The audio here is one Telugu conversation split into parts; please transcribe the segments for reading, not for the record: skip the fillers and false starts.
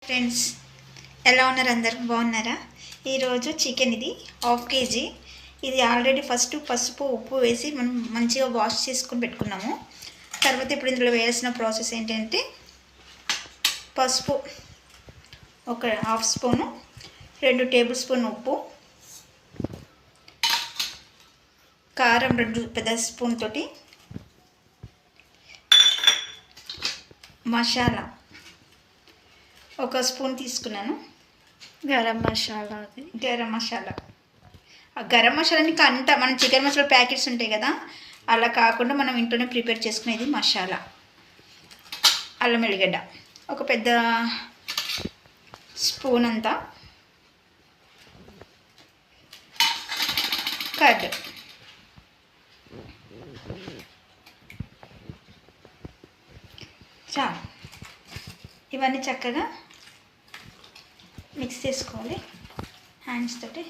ఫ్రెండ్స్, ఎలా ఉన్నారు? అందరు బాగున్నారా? ఈరోజు చికెన్ ఇది 1/2 kg. ఇది ఆల్రెడీ ఫస్ట్ పసుపు ఉప్పు వేసి మనం మంచిగా వాష్ చేసుకొని పెట్టుకున్నాము. తర్వాత ఇప్పుడు ఇందులో వేయాల్సిన ప్రాసెస్ ఏంటంటే పసుపు ఒక 1/2 స్పూను, 2 టేబుల్ స్పూన్ ఉప్పు, కారం 2 పెద్ద స్పూన్ తోటి, మసాలా ఒక స్పూన్ తీసుకున్నాను, గరం మసాలా. గరం మసాలా. ఆ గరం మసాలాని అంతా మనం చికెన్ మసాలా ప్యాకెట్స్ ఉంటాయి కదా, అలా కాకుండా మనం ఇంట్లోనే ప్రిపేర్ చేసుకునేది మసాలా. అల్లం వెల్లిగడ్డ ఒక పెద్ద స్పూన్ అంతా, కర్డ్, చాలు. ఇవన్నీ చక్కగా మిక్స్ చేసుకోవాలి హ్యాండ్స్ తోటి.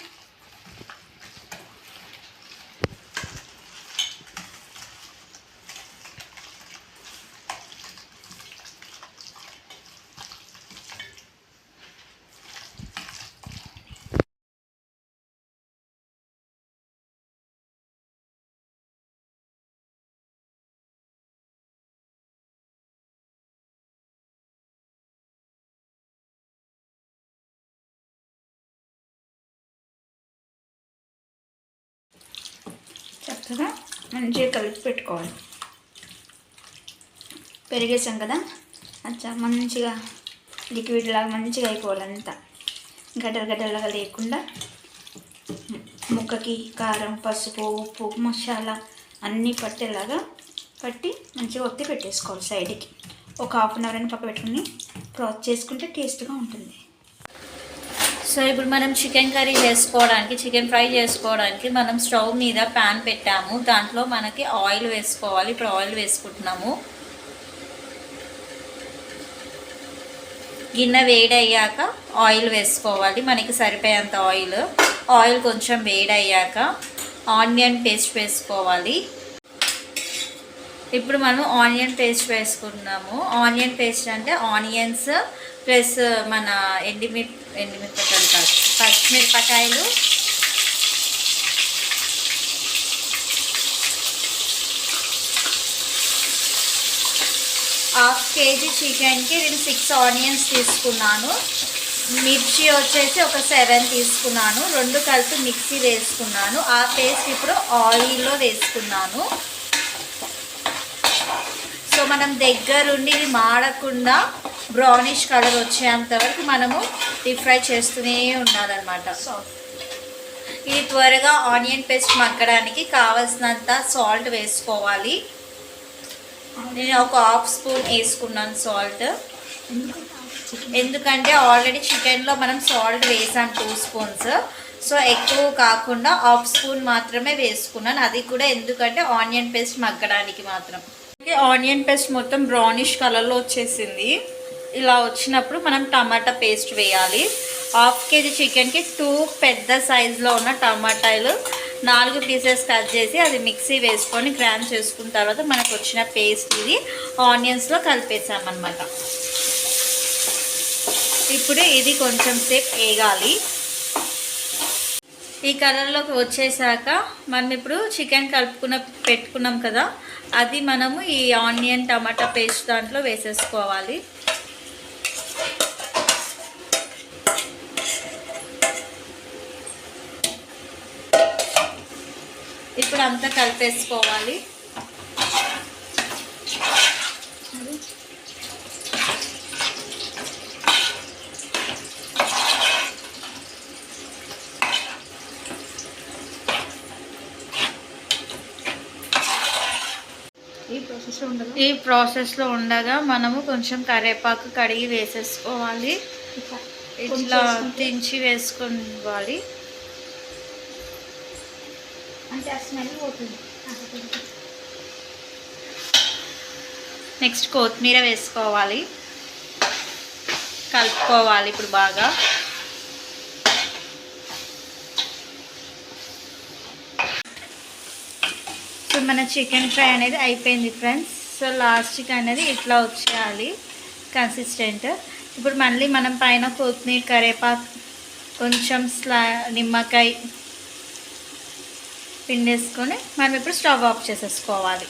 చక్కగా మంచిగా కలిపి పెట్టుకోవాలి. పెరిగేసాం కదా, అచ్చా మంచిగా లిక్విడ్ లాగా మంచిగా అయిపోవాలి. అంతా గడ్డలాగా లేకుండా ముక్కకి కారం పసుపు ఉప్పు మసాలా అన్నీ పట్టేలాగా పట్టి మంచిగా ఒత్తి పెట్టేసుకోవాలి సైడ్కి. ఒక 1/2 అవర్ అని పక్క పెట్టుకుని ప్రాసెస్ చేసుకుంటే టేస్ట్గా ఉంటుంది. సో ఇప్పుడు మనం చికెన్ కర్రీ చేసుకోవడానికి, చికెన్ ఫ్రై చేసుకోవడానికి మనం స్టవ్ మీద ప్యాన్ పెట్టాము. దాంట్లో మనకి ఆయిల్ వేసుకోవాలి. ఇప్పుడు ఆయిల్ వేసుకుంటున్నాము. గిన్నె వేడయ్యాక ఆయిల్ వేసుకోవాలి, మనకి సరిపోయేంత ఆయిల్. ఆయిల్ కొంచెం వేడయ్యాక ఆనియన్ పేస్ట్ వేసుకోవాలి. ఇప్పుడు మనం ఆనియన్ పేస్ట్ వేసుకుంటున్నాము. ఆనియన్ పేస్ట్ అంటే ఆనియన్స్ ప్లస్ మన ఎండుమిరపకాయలు కాదు, పచ్చిమిరపకాయలు, ½ kg చికెన్కి నేను 6 ఆనియన్స్ తీసుకున్నాను. మిర్చి వచ్చేసి ఒక 7 తీసుకున్నాను. 2 కలిపి మిక్సీ వేసుకున్నాను. ఆ పేస్ట్ ఇప్పుడు ఆయిల్లో వేసుకున్నాను. సో మనం దగ్గరుండి ఇది మాడకుండా బ్రౌనిష్ కలర్ వచ్చేంత వరకు మనము డీప్ ఫ్రై చేస్తూనే ఉండాలన్నమాట. ఇది త్వరగా ఆనియన్ పేస్ట్ మగ్గడానికి కావాల్సినంత సాల్ట్ వేసుకోవాలి. నేను ఒక ½ స్పూన్ వేసుకున్నాను సాల్ట్. ఎందుకంటే ఆల్రెడీ చికెన్లో మనం సాల్ట్ వేసాం 2 స్పూన్స్. సో ఎక్కువ కాకుండా ½ స్పూన్ మాత్రమే వేసుకున్నాను. అది కూడా ఎందుకంటే ఆనియన్ పేస్ట్ మగ్గడానికి మాత్రం. ఆనియన్ పేస్ట్ మొత్తం బ్రౌనిష్ కలర్లో వచ్చేసింది. ఇలా వచ్చినప్పుడు మనం టమాటా పేస్ట్ వేయాలి. ½ kg చికెన్కి 2 పెద్ద సైజులో ఉన్న టమాటాలు 4 పీసెస్ కట్ చేసి అది మిక్సీ వేసుకొని గ్రైండ్ చేసుకున్న తర్వాత మనకు వచ్చిన పేస్ట్ ఇది ఆనియన్స్లో కలిపేసామన్నమాట. ఇప్పుడు ఇది కొంచెం సేపు వేగాలి. ఈ కలర్లోకి వచ్చేసాక మనం ఇప్పుడు చికెన్ పెట్టుకున్నాం కదా, అది మనము ఈ ఆనియన్ టమాటా పేస్ట్ దాంట్లో వేసేసుకోవాలి. ఇప్పుడు అంతా కలిపేసుకోవాలి. ఈ ప్రాసెస్లో ఉండగా మనము కొంచెం కరివేపాకు కడిగి వేసేసుకోవాలి. ఇట్లా దించి వేసుకోవాలి. నెక్స్ట్ కొత్తిమీర వేసుకోవాలి, కలుపుకోవాలి ఇప్పుడు బాగా. సో మన చికెన్ ఫ్రై అనేది అయిపోయింది ఫ్రెండ్స్. సో లాస్ట్కి అనేది ఇట్లా వచ్చేయాలి కన్సిస్టెంట్. ఇప్పుడు మళ్ళీ మనం పైన కొత్తిమీర, కరివేపాకు, కొంచెం నిమ్మకాయ పిండేసుకొని మనం ఇప్పుడు స్టవ్ ఆఫ్ చేసేసుకోవాలి.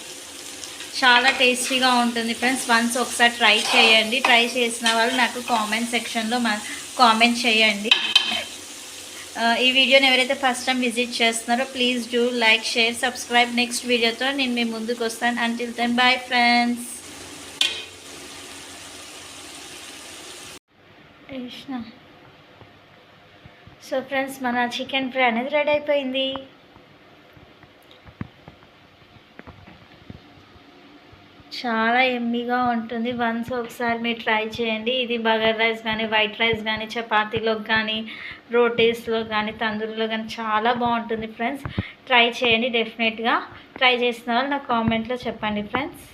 చాలా టేస్టీగా ఉంటుంది ఫ్రెండ్స్. వన్స్ ఒకసారి ట్రై చేయండి. ట్రై చేసిన వాళ్ళు నాకు కామెంట్ సెక్షన్లో కామెంట్ చేయండి. ఈ వీడియోని ఎవరైతే ఫస్ట్ టైం విజిట్ చేస్తున్నారో please do like, share, subscribe. Next వీడియోతో నేను మీ ముందుకు వస్తాను. Until then bye friends. So friends, మన చికెన్ ఫ్రై అనేది రెడీ అయిపోయింది. చాలా ఎమ్మీగా ఉంటుంది. వన్స్ ఒకసారి మీరు ట్రై చేయండి. ఇది బగారా రైస్ కానీ, వైట్ రైస్ కానీ, చపాతీలోకి కానీ, రోటీస్లో కానీ, తందూరిలో కానీ చాలా బాగుంటుంది ఫ్రెండ్స్. ట్రై చేయండి డెఫినెట్గా. ట్రై చేసిన వాళ్ళు నాకు కామెంట్లో చెప్పండి ఫ్రెండ్స్.